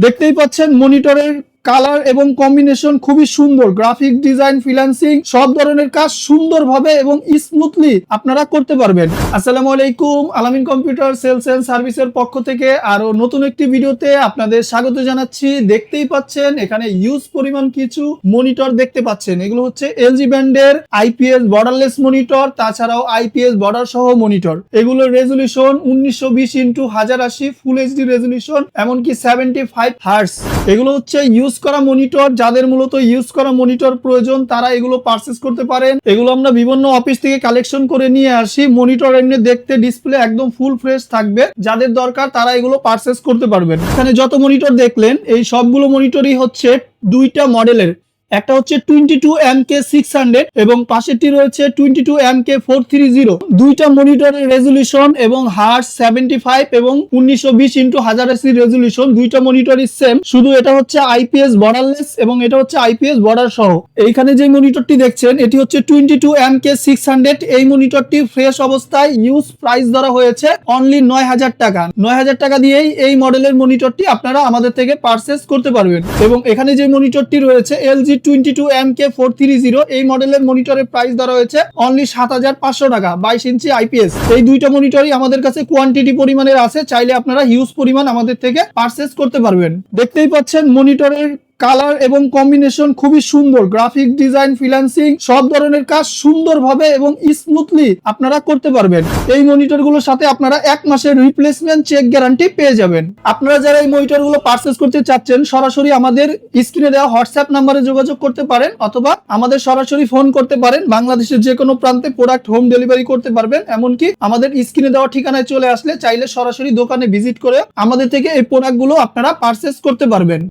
দেখতেই পাচ্ছেন মনিটরের কালার এবং কম্বিনেশন খুবই সুন্দর। গ্রাফিক ডিজাইন, ফ্রিল্যান্সিং সব ধরনের কাজ সুন্দরভাবে এবং স্মুথলি আপনারা করতে পারবেন। আসসালামু আলাইকুম, আলামিন কম্পিউটার সেলস এন্ড সার্ভিসের পক্ষ থেকে আরো নতুন একটি ভিডিওতে আপনাদের স্বাগত জানাচ্ছি। দেখতেই পাচ্ছেন এখানে ইউজ পরিমাণ কিছু মনিটর দেখতে পাচ্ছেন। এগুলো হচ্ছে এলজি ব্র্যান্ডের আইপিএস বর্ডারলেস মনিটর, তাছাড়াও আইপিএস বর্ডার সহ মনিটর। এগুলোর resolution 1920x1080 full HD resolution, এমনকি 75 হার্টজ। এগুলো হচ্ছে ইউজ করা মনিটর। যাদের মূলত ইউজ করা মনিটর প্রয়োজন তারা এগুলো পারচেজ করতে পারেন। এগুলো আমরা বিভিন্ন অফিস থেকে কালেকশন করে নিয়ে আসি। মনিটর এমনি দেখতে ডিসপ্লে একদম ফুল ফ্রেশ থাকবে। যাদের দরকার তারা এগুলো পারচেজ করতে পারবেন। এখানে যত মনিটর দেখলেন এই সবগুলো মনিটরই হচ্ছে দুইটা মডেলের। একটা হচ্ছে 22MK600 এবং পাশেরটি রয়েছে 22MK430। দুইটা মনিটরের রেজলিউশন এবং হার্টজ 75 এবং 1920x1080 রেজলিউশন। দুইটা মনিটরই সেম, শুধু এটা হচ্ছে আইপিএস বর্ডারলেস এবং এটা হচ্ছে আইপিএস বর্ডার সহ। এইখানে যে মনিটরটি দেখছেন এটি হচ্ছে 22MK600। এই মনিটরটি ফ্রেশ অবস্থায় ইউজ প্রাইস ধরা হয়েছে অনলি 9000 টাকা। 9000 টাকা দিয়েই এই মডেলের মনিটরটি আপনারা আমাদের থেকে পারচেজ করতে পারবেন। এবং এখানে যে মনিটরটি রয়েছে এলজি 22MK430, এই মডেলের মনিটরের প্রাইস ধরা হয়েছে অনলি 7500 টাকা। 22 ইঞ্চি আইপিএস। এই দুইটা মনিটরই আমাদের কাছে কোয়ান্টিটি পরিমাণের আছে, চাইলে আপনারা হিউজ পরিমাণ আমাদের থেকে পারচেজ করতে পারবেন। দেখতেই পাচ্ছেন মনিটরের কালার এবং কম্বিনেশন খুবই সুন্দর। গ্রাফিক ডিজাইন, ফ্রিল্যান্সিং সব ধরনের কাজ সুন্দরভাবে এবং স্মুথলি আপনারা করতে পারবেন। এই মনিটরগুলোর সাথে আপনারা 1 মাসের রিপ্লেসমেন্ট চেক গ্যারান্টি পেয়ে যাবেন। আপনারা যারা এই মনিটরগুলো পারচেজ করতে চাচ্ছেন সরাসরি আমাদের স্ক্রিনে দেওয়া হোয়াটসঅ্যাপ নাম্বারে যোগাযোগ করতে পারেন, অথবা আমাদের সরাসরি ফোন করতে পারেন। বাংলাদেশের যে কোনো প্রান্তে প্রোডাক্ট হোম ডেলিভারি করতে পারবেন। এমনকি আমাদের স্ক্রিনে দেওয়া ঠিকানায় চলে আসলে চাইলে সরাসরি দোকানে ভিজিট করে আমাদের থেকে এই প্রোডাক্টগুলো আপনারা পারচেজ করতে পারবেন।